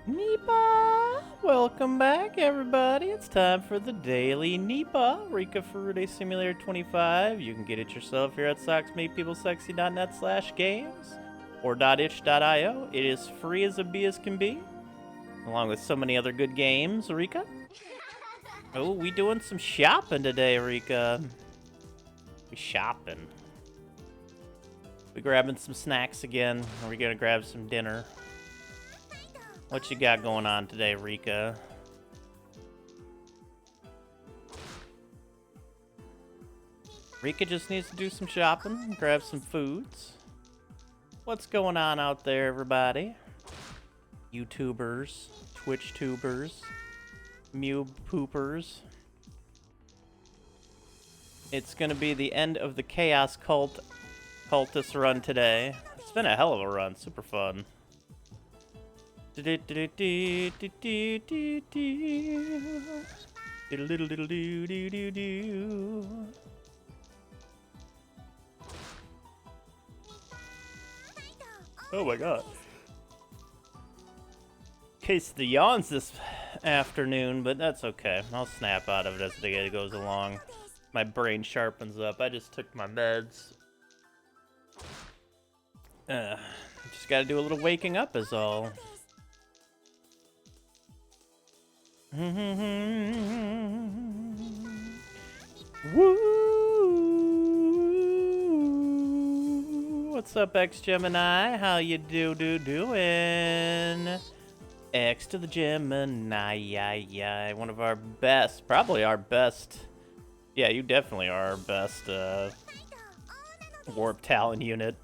Nipah! Welcome back, everybody. It's time for the Daily Nipah, Rika Furude Simulator 25. You can get it yourself here at socksmadepeoplesexy.net/games or .itch.io. It is free as a bee as can be, along with so many other good games, Rika. Oh, we doing some shopping today, Rika. We shopping. We grabbing some snacks again. Are we gonna grab some dinner? What you got going on today, Rika? Rika just needs to do some shopping, grab some foods. What's going on out there, everybody? YouTubers, Twitch tubers, Mew poopers. It's gonna be the end of the Chaos Cultist run today. It's been a hell of a run, super fun. Oh my god. Case the yawns this afternoon, but that's okay. I'll snap out of it as the day goes along. My brain sharpens up. I just took my meds. Just gotta do a little waking up is all. Woo! What's up, X Gemini? How you doing? X to the Gemini, one of our best, probably our best. Yeah, you definitely are our best warp talent unit.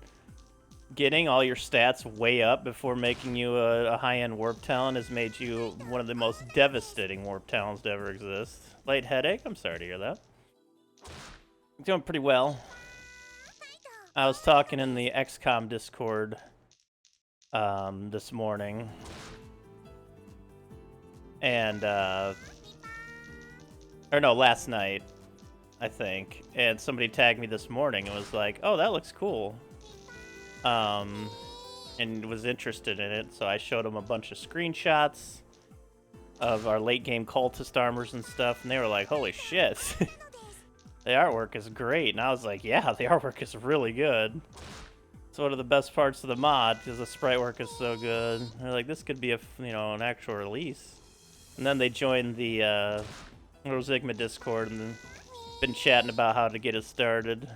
Getting all your stats way up before making you a high-end warp talent has made you one of the most devastating warp talents to ever exist. Light headache? I'm sorry to hear that. I'm doing pretty well. I was talking in the XCOM Discord this morning. And, or no, last night, I think. And somebody tagged me this morning and was like, oh, that looks cool. And was interested in it, so I showed them a bunch of screenshots of our late game cultist armors and stuff, and they were like, holy shit. The artwork is great. And I was like, yeah, the artwork is really good. It's one of the best parts of the mod because the sprite work is so good. They're like, this could be a, an actual release. And then they joined the Rosigma Discord and been chatting about how to get it started.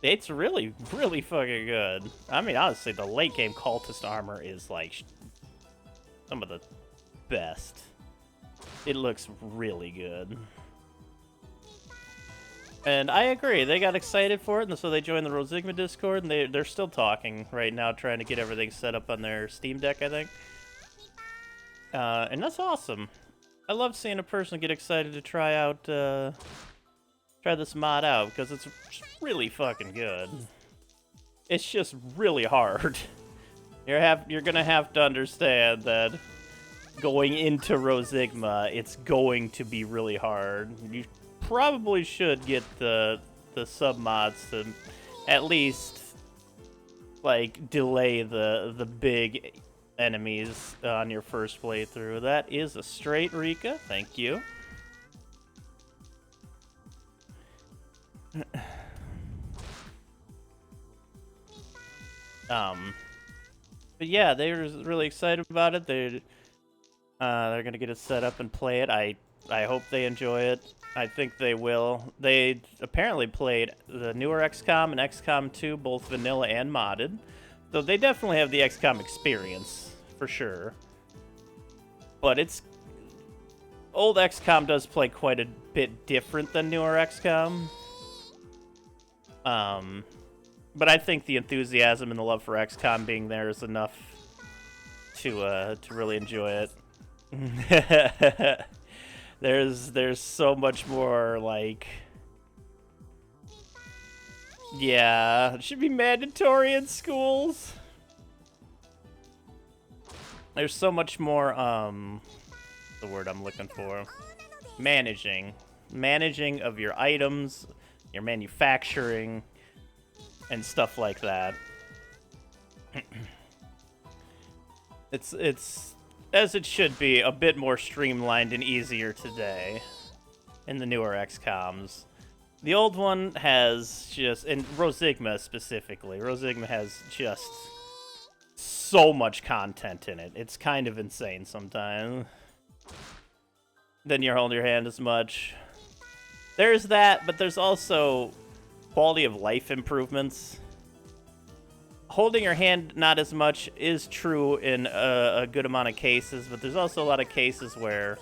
It's really, really fucking good. I mean, honestly, the late game cultist armor is like some of the best. It looks really good. And I agree, they got excited for it, and so they joined the Rosigma Discord, and they're still talking right now, trying to get everything set up on their Steam Deck, I think. And that's awesome. I love seeing a person get excited to try out, try this mod out, because it's really fucking good. It's just really hard. You're gonna have to understand that going into Rosigma, it's going to be really hard. You probably should get the sub mods to at least like delay the big enemies on your first playthrough. That is a straight Rika. Thank you. But yeah, they were really excited about it. They're gonna get it set up and play it. I hope they enjoy it. I think they will. They apparently played the newer XCOM and XCOM 2, both vanilla and modded. So they definitely have the XCOM experience, for sure. But old XCOM does play quite a bit different than newer XCOM. But I think the enthusiasm and the love for XCOM being there is enough to really enjoy it. There's so much more, like, yeah, it should be mandatory in schools. There's so much more, the word I'm looking for, managing of your items, your manufacturing, and stuff like that. It's as it should be, a bit more streamlined and easier today in the newer XComs. The old one has just, and Rosigma specifically, Rosigma has just so much content in it. It's kind of insane sometimes. Then you hold your hand as much. There's that, but there's also quality of life improvements. Holding your hand not as much is true in a good amount of cases, but there's also a lot of cases where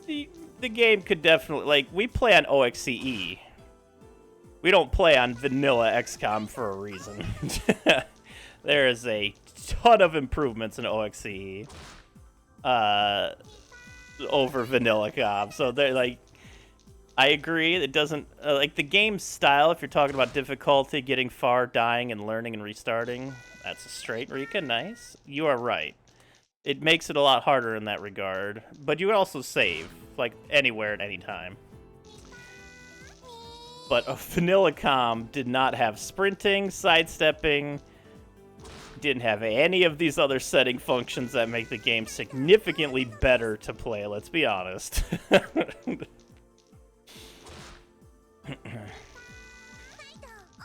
the game could definitely, like, we play on OXCE. We don't play on vanilla XCOM for a reason. There is a ton of improvements in OXCE over vanilla COM. So they're like, I agree. It doesn't like the game style. If you're talking about difficulty, getting far, dying, and learning and restarting, that's a straight Rika. Nice. You are right. It makes it a lot harder in that regard, but you also save like anywhere at any time. But a vanilla COM did not have sprinting, sidestepping, didn't have any of these other setting functions that make the game significantly better to play, let's be honest.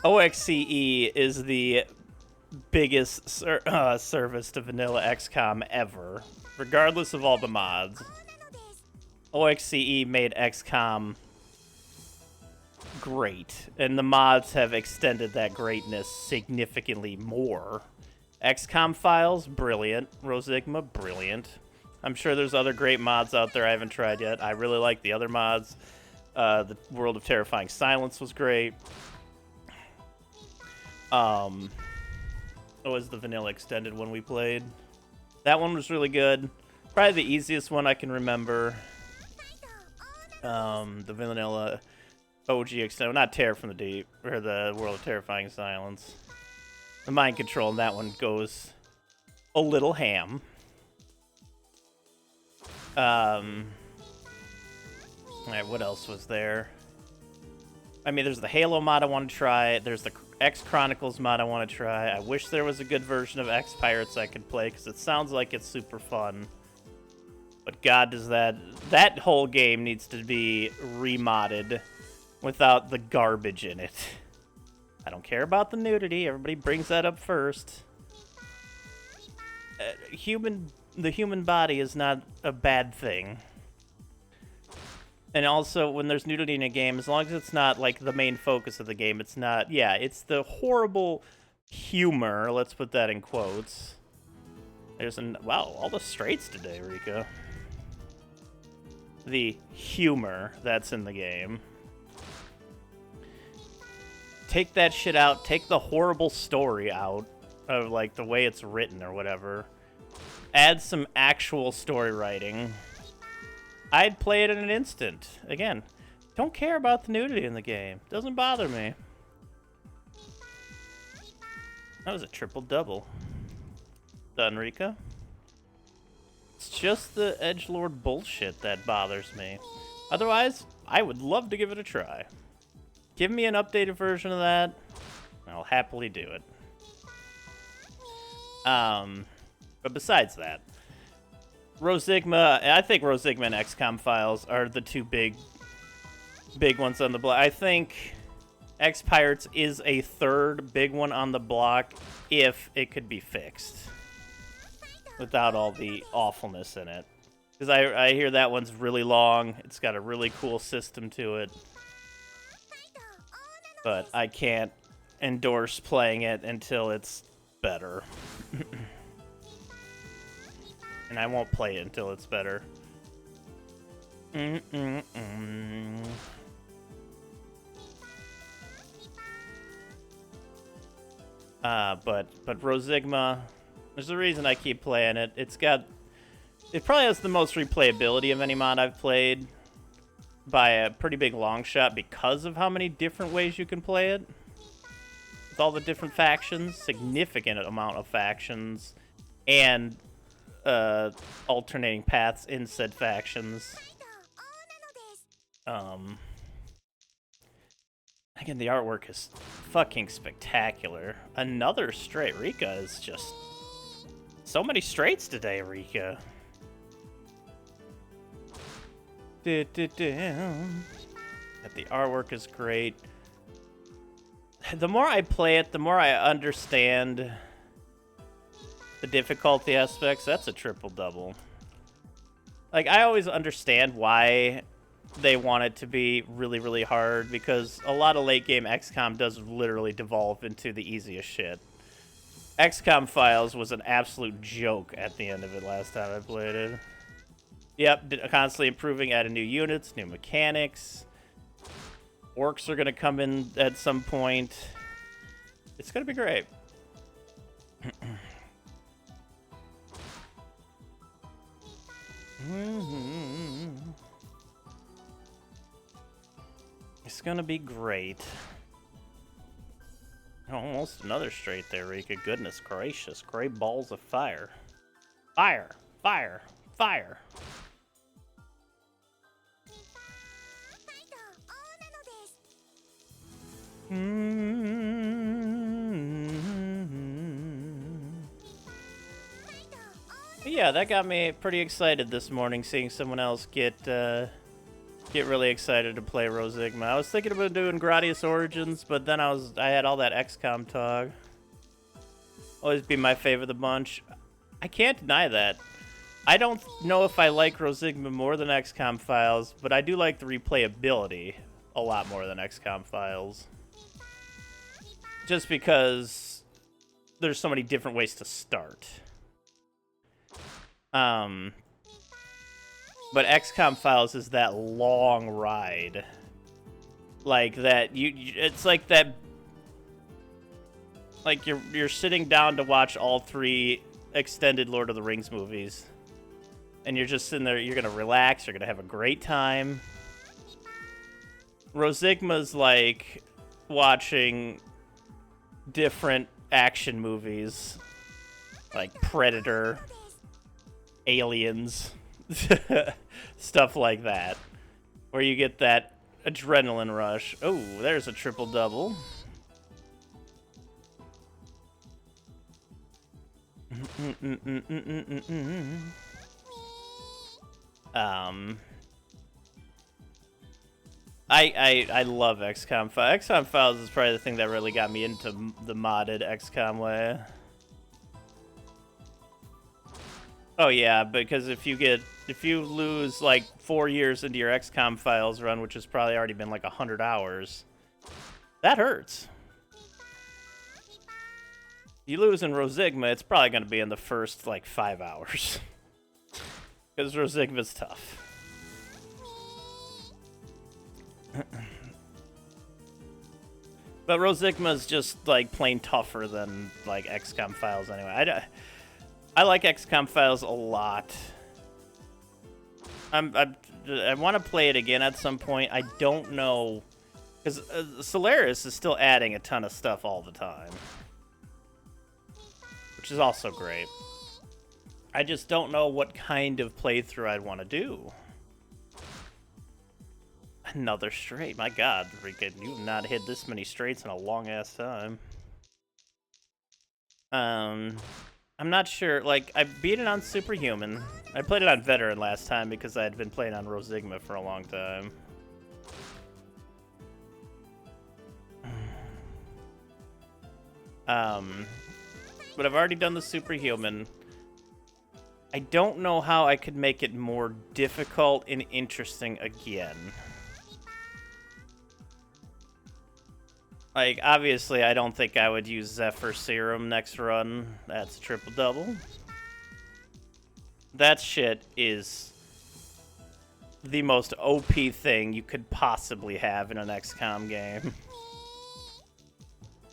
OXCE is the biggest service to vanilla XCOM ever, regardless of all the mods. OXCE made XCOM great, and the mods have extended that greatness significantly more. XCOM files, brilliant. Rosigma, brilliant. I'm sure there's other great mods out there I haven't tried yet. I really like the other mods. The World of Terrifying Silence was great. What was the vanilla extended one we played? That one was really good. Probably the easiest one I can remember. The vanilla OG extended, not Terror from the Deep, or the World of Terrifying Silence. The mind control in that one goes a little ham. Alright, what else was there? I mean, there's the Halo mod I want to try. There's the X Chronicles mod I want to try. I wish there was a good version of X Pirates I could play, because it sounds like it's super fun. But god, does that whole game needs to be remodded without the garbage in it. I don't care about the nudity. Everybody brings that up first. The human body is not a bad thing. And also, when there's nudity in a game, as long as it's not, like, the main focus of the game, it's not... Yeah, it's the horrible humor. Let's put that in quotes. There's an... Wow, all the straights today, Rika. The humor that's in the game. Take that shit out. Take the horrible story out of, like, the way it's written or whatever. Add some actual story writing. I'd play it in an instant. Again, don't care about the nudity in the game. Doesn't bother me. That was a triple-double. Done, Rika? It's just the edgelord bullshit that bothers me. Otherwise, I would love to give it a try. Give me an updated version of that, and I'll happily do it. But besides that, Rosigma, I think Rosigma and XCOM files are the two big ones on the block. I think X Pirates is a third big one on the block if it could be fixed without all the awfulness in it. Because I hear that one's really long. It's got a really cool system to it. But I can't endorse playing it until it's better. And I won't play it until it's better. But Rosigma, there's a reason I keep playing it. It probably has the most replayability of any mod I've played by a pretty big long shot because of how many different ways you can play it. With all the different factions, significant amount of factions, and alternating paths in said factions. Again, the artwork is fucking spectacular. Another straight Rika is just So many straights today, Rika. The artwork is great. The more I play it, the more I understand the difficulty aspects. That's a triple-double. Like, I always understand why they want it to be really, really hard, because a lot of late-game XCOM does literally devolve into the easiest shit. XCOM Files was an absolute joke at the end of it last time I played it. Yep, constantly improving, adding new units, new mechanics. Orcs are going to come in at some point. It's going to be great. It's going to be great. Almost another straight there, Rika. Goodness gracious. Great balls of fire. Fire! Fire! Fire! Yeah, that got me pretty excited this morning, seeing someone else get really excited to play Rosigma. I was thinking about doing Gradius Origins, but then I had all that XCOM talk. Always be my favorite of the bunch. I can't deny that. I don't know if I like Rosigma more than XCOM Files, but I do like the replayability a lot more than XCOM Files. Just because there's so many different ways to start. But XCOM Files is that long ride. Like that it's like that, like you're sitting down to watch all 3 extended Lord of the Rings movies. And you're just sitting there, you're going to relax, you're going to have a great time. Rosigma's like watching different action movies. Like Predator, Aliens, stuff like that. Where you get that adrenaline rush. Oh, there's a triple-double. I love XCOM Files. XCOM Files is probably the thing that really got me into the modded XCOM way. Oh yeah, because if you lose like 4 years into your XCOM Files run, which has probably already been like 100 hours, that hurts. You lose in Rosigma, it's probably going to be in the first like 5 hours. Because Rosigma's tough. But Rosigma's just like plain tougher than like XCOM Files anyway. I like XCOM Files a lot. I want to play it again at some point. I don't know, because Solaris is still adding a ton of stuff all the time, which is also great. I just don't know what kind of playthrough I'd want to do. Another straight. My God, Rika, you've not hit this many straights in a long-ass time. I'm not sure. Like, I beat it on Superhuman. I played it on Veteran last time because I had been playing on Rosigma for a long time. But I've already done the Superhuman. I don't know how I could make it more difficult and interesting again. Like, obviously, I don't think I would use Zephyr Serum next run. That's a triple-double. That shit is the most OP thing you could possibly have in an XCOM game.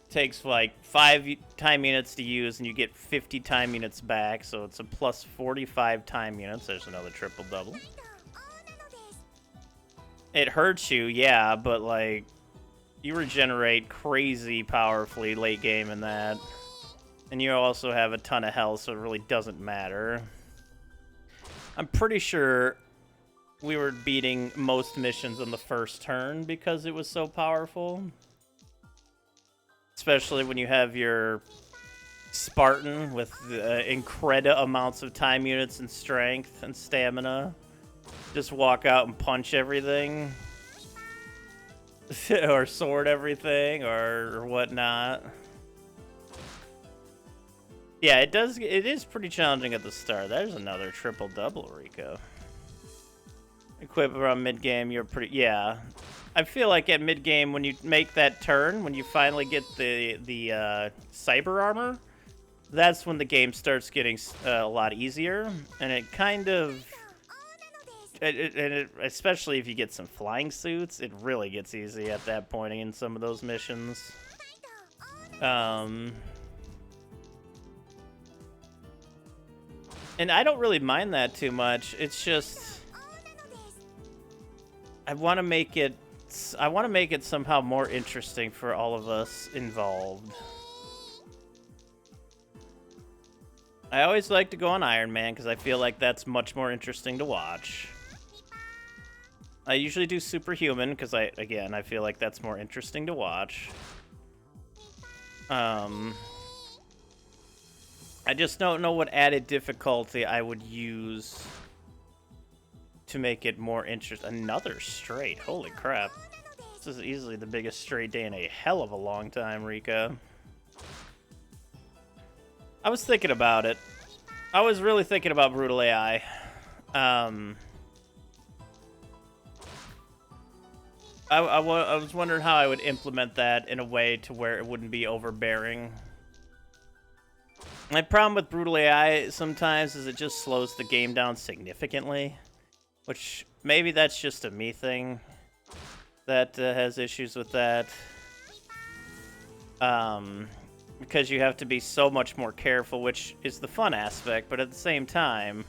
Takes like 5 time units to use, and you get 50 time units back, so it's a plus 45 time units. There's another triple-double. It hurts you, yeah, but like, you regenerate crazy powerfully late game in that. And you also have a ton of health, so it really doesn't matter. I'm pretty sure we were beating most missions on the first turn because it was so powerful. Especially when you have your Spartan with incredible amounts of time units and strength and stamina. Just walk out and punch everything. Or sword everything or whatnot. Yeah, it is pretty challenging at the start. There's another triple-double, Rico. Equip around mid-game, you're pretty... Yeah. I feel like at mid-game, when you make that turn, when you finally get the cyber armor, that's when the game starts getting a lot easier. And it kind of... especially if you get some flying suits, it really gets easy at that point in some of those missions. And I don't really mind that too much. It's just I want to make it somehow more interesting for all of us involved. I always like to go on Iron Man because I feel like that's much more interesting to watch. I usually do Superhuman because I feel like that's more interesting to watch. I just don't know what added difficulty I would use to make it more interesting. Another straight. Holy crap. This is easily the biggest straight day in a hell of a long time, Rika. I was thinking about it. I was really thinking about Brutal AI. I was wondering how I would implement that in a way to where it wouldn't be overbearing. My problem with Brutal AI sometimes is it just slows the game down significantly, which maybe that's just a me thing that has issues with that. Because you have to be so much more careful, which is the fun aspect, but at the same time...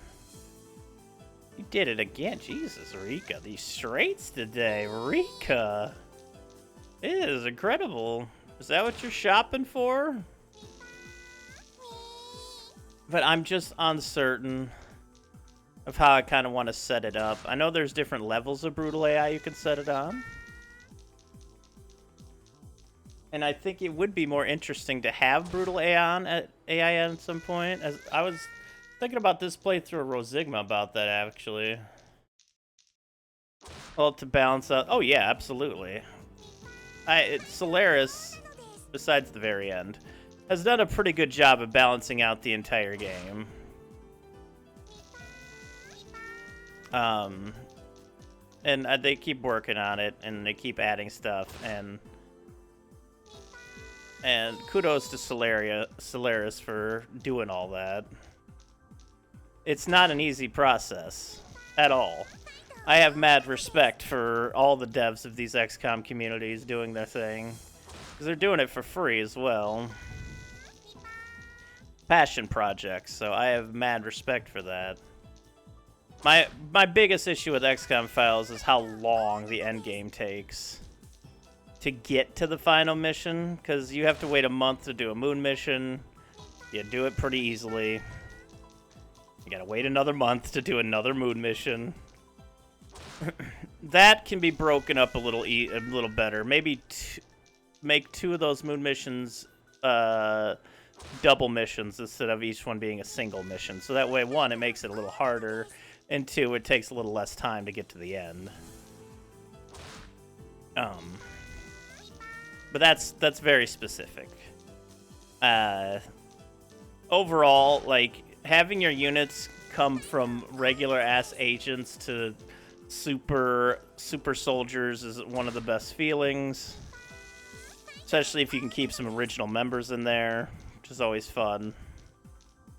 You did it again. Jesus, Rika. These straights today. Rika. It is incredible. Is that what you're shopping for? But I'm just uncertain of how I kind of want to set it up. I know there's different levels of Brutal AI you can set it on. And I think it would be more interesting to have Brutal AI at some point. As I was... thinking about this playthrough of Rosigma about that, actually. Well, to balance out... Oh, yeah, absolutely. Solaris, besides the very end, has done a pretty good job of balancing out the entire game. And they keep working on it, and they keep adding stuff, and kudos to Solaris for doing all that. It's not an easy process at all. I have mad respect for all the devs of these XCOM communities doing their thing, because they're doing it for free as well. Passion projects, so I have mad respect for that. My biggest issue with XCOM Files is how long the end game takes to get to the final mission, because you have to wait a month to do a moon mission. You do it pretty easily. You gotta wait another month to do another moon mission. That can be broken up a little better. Maybe make 2 of those moon missions double missions instead of each one being a single mission. So that way, 1, it makes it a little harder, and 2, it takes a little less time to get to the end. But that's very specific. Overall, like, having your units come from regular-ass agents to super soldiers is one of the best feelings. Especially if you can keep some original members in there, which is always fun.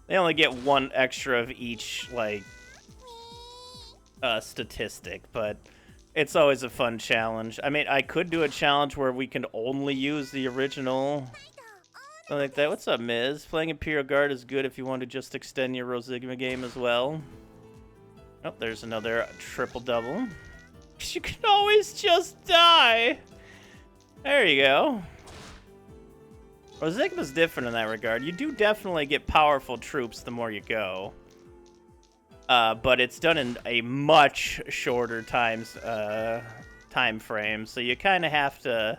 They only get 1 extra of each, like, statistic, but it's always a fun challenge. I mean, I could do a challenge where we can only use the original... Something like that. What's up, Miz? Playing Imperial Guard is good if you want to just extend your Rosigma game as well. Oh, there's another triple-double. You can always just die! There you go. Rosigma's different in that regard. You do definitely get powerful troops the more you go. But it's done in a much shorter time frame, so you kind of have to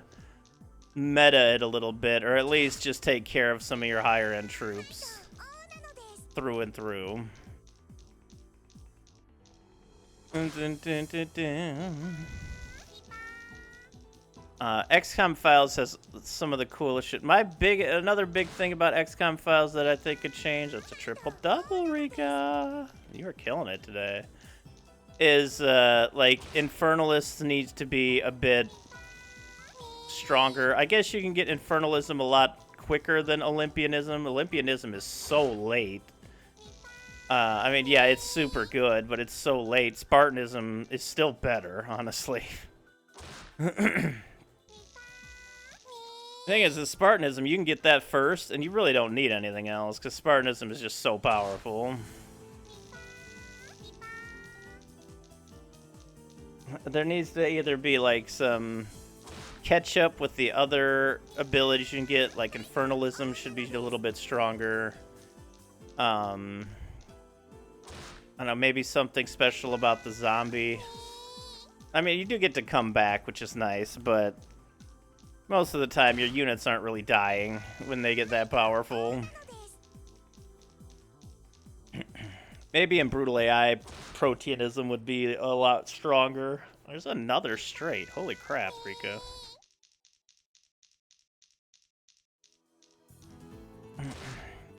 meta it a little bit, or at least just take care of some of your higher end troops through and through. XCOM Files has some of the coolest shit. Another big thing about XCOM Files that I think could change, that's a triple-double, Rika. You are killing it today. Is, like, Infernalists needs to be a bit stronger. I guess you can get Infernalism a lot quicker than Olympianism. Olympianism is so late. I mean, yeah, it's super good, but it's so late. Spartanism is still better, honestly. The thing is, with Spartanism, you can get that first, and you really don't need anything else, because Spartanism is just so powerful. There needs to either be, like, some catch up with the other abilities you can get, like Infernalism should be a little bit stronger. I don't know, maybe something special about the zombie. I mean, you do get to come back, which is nice, but most of the time your units aren't really dying when they get that powerful. Maybe in Brutal AI, Proteanism would be a lot stronger. There's another straight. Holy crap, Rika.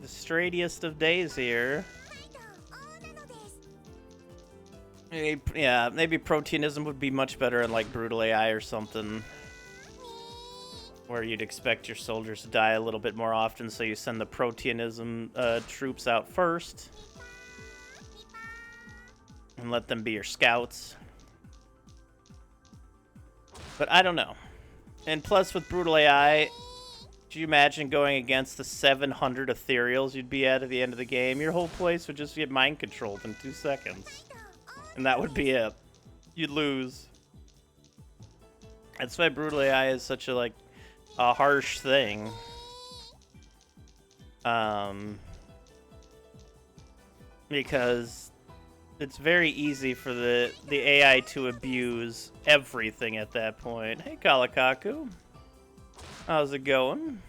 The straightiest of days here. Maybe Proteanism would be much better in like Brutal AI or something, where you'd expect your soldiers to die a little bit more often, so you send the Proteanism troops out first and let them be your scouts. But I don't know. And plus with Brutal AI, could you imagine going against the 700 ethereals you'd be at the end of the game? Your whole place would just get mind controlled in 2 seconds. And that would be it. You'd lose. That's why Brutal AI is such a harsh thing. Because it's very easy for the AI to abuse everything at that point. Hey, Kalakaku. How's it going?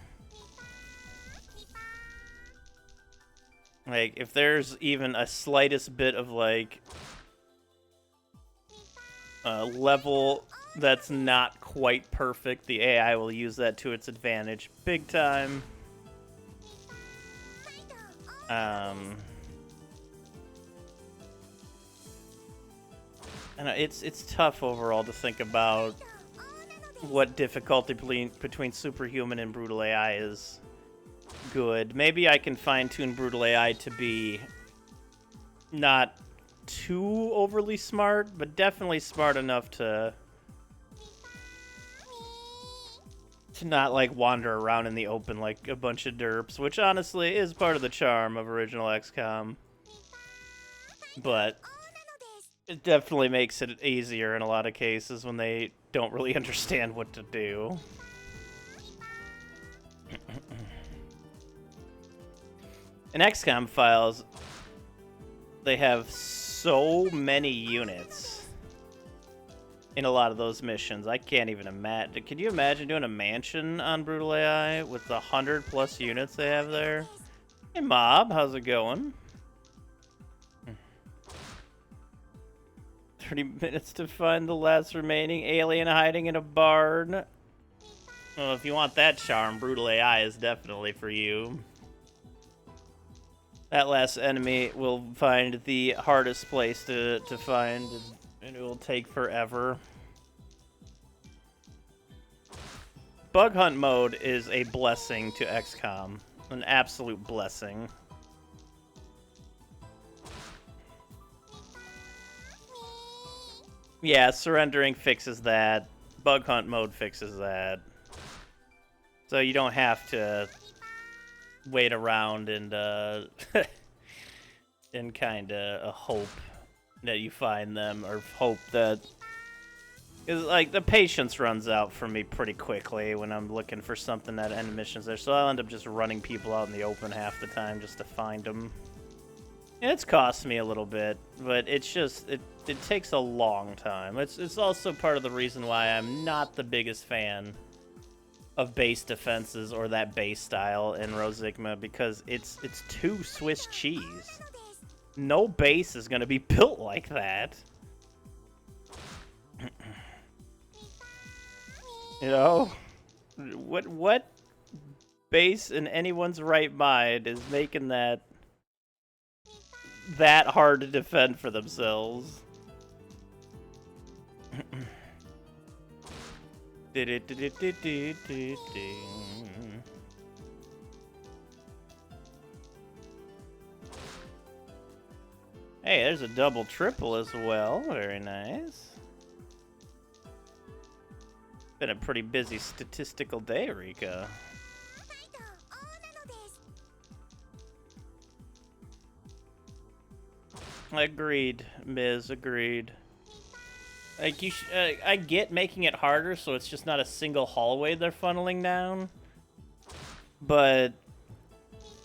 Like, if there's even a slightest bit of, like, level that's not quite perfect, the AI will use that to its advantage big time. And it's tough overall to think about what difficulty between Superhuman and Brutal AI is good. Maybe I can fine-tune Brutal AI to be not too overly smart, but definitely smart enough to not, like, wander around in the open like a bunch of derps, which honestly is part of the charm of original XCOM. But it definitely makes it easier in a lot of cases when they don't really understand what to do. In XCOM Files, they have so many units in a lot of those missions. I can't even imagine. Can you imagine doing a mansion on Brutal AI with the 100+ units they have there? Hey, Mob, how's it going? 30 minutes to find the last remaining alien hiding in a barn. Well, if you want that charm, Brutal AI is definitely for you. That last enemy will find the hardest place to find, and it will take forever. Bug hunt mode is a blessing to XCOM. An absolute blessing. Yeah, surrendering fixes that. Bug hunt mode fixes that. So you don't have to wait around and and kind of hope that you find them, or hope that... Because, like, the patience runs out for me pretty quickly when I'm looking for something that end missions there, so I'll end up just running people out in the open half the time just to find them. And it's cost me a little bit, but it's just, it takes a long time. It's also part of the reason why I'm not the biggest fan of base defenses or that base style in Rosigma because it's too Swiss cheese. No base is going to be built like that. You know? What base in anyone's right mind is making that hard to defend for themselves? Hey, there's a double triple as well. Very nice. Been a pretty busy statistical day, Rika. Agreed, Ms. Agreed. Like I get making it harder, so it's just not a single hallway they're funneling down. But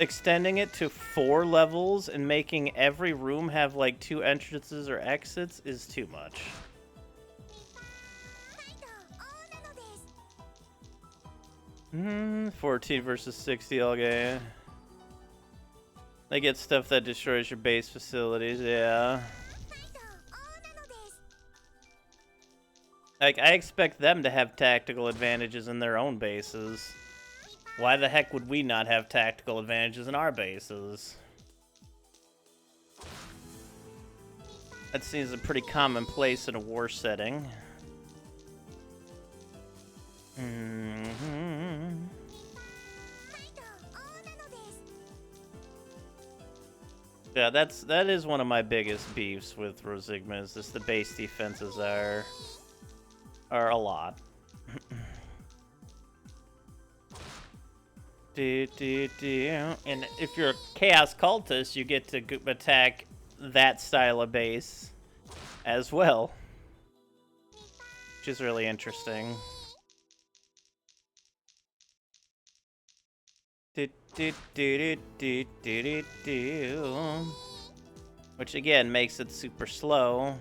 extending it to 4 levels and making every room have like 2 entrances or exits is too much. Hmm, 14 versus 60 all game. They get stuff that destroys your base facilities, yeah. Like, I expect them to have tactical advantages in their own bases. Why the heck would we not have tactical advantages in our bases? That seems a pretty commonplace in a war setting. Yeah, that is one of my biggest beefs with Rosigma, is just the base defenses are a lot. And if you're a Chaos Cultist, you get to attack that style of base as well, which is really interesting. Which again makes it super slow.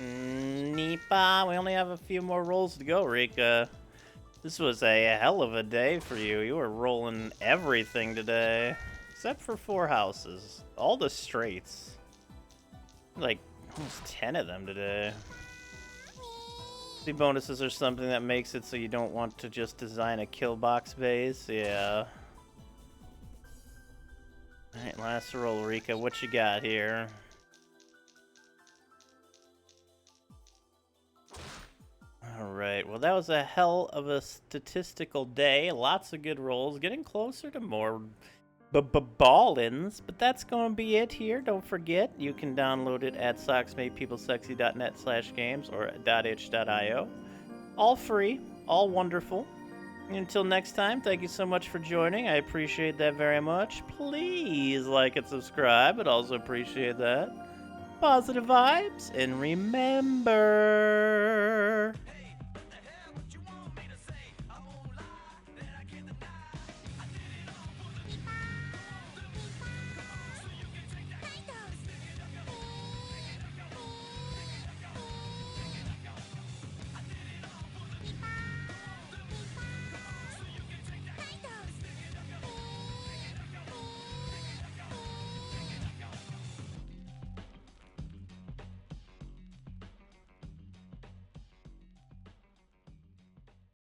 Nipah, we only have a few more rolls to go, Rika. This was a hell of a day for you. You were rolling everything today. Except for 4 houses. All the straights. Like, almost 10 of them today. The bonuses are something that makes it so you don't want to just design a kill box base. Yeah. Alright, last roll, Rika. What you got here? Alright, well that was a hell of a statistical day. Lots of good rolls. Getting closer to more ball-ins, but that's going to be it here. Don't forget, you can download it at socksmadepeoplesexy.net/games or .itch.io. All free, all wonderful. Until next time, thank you so much for joining. I appreciate that very much. Please like and subscribe. I'd also appreciate that. Positive vibes, and remember...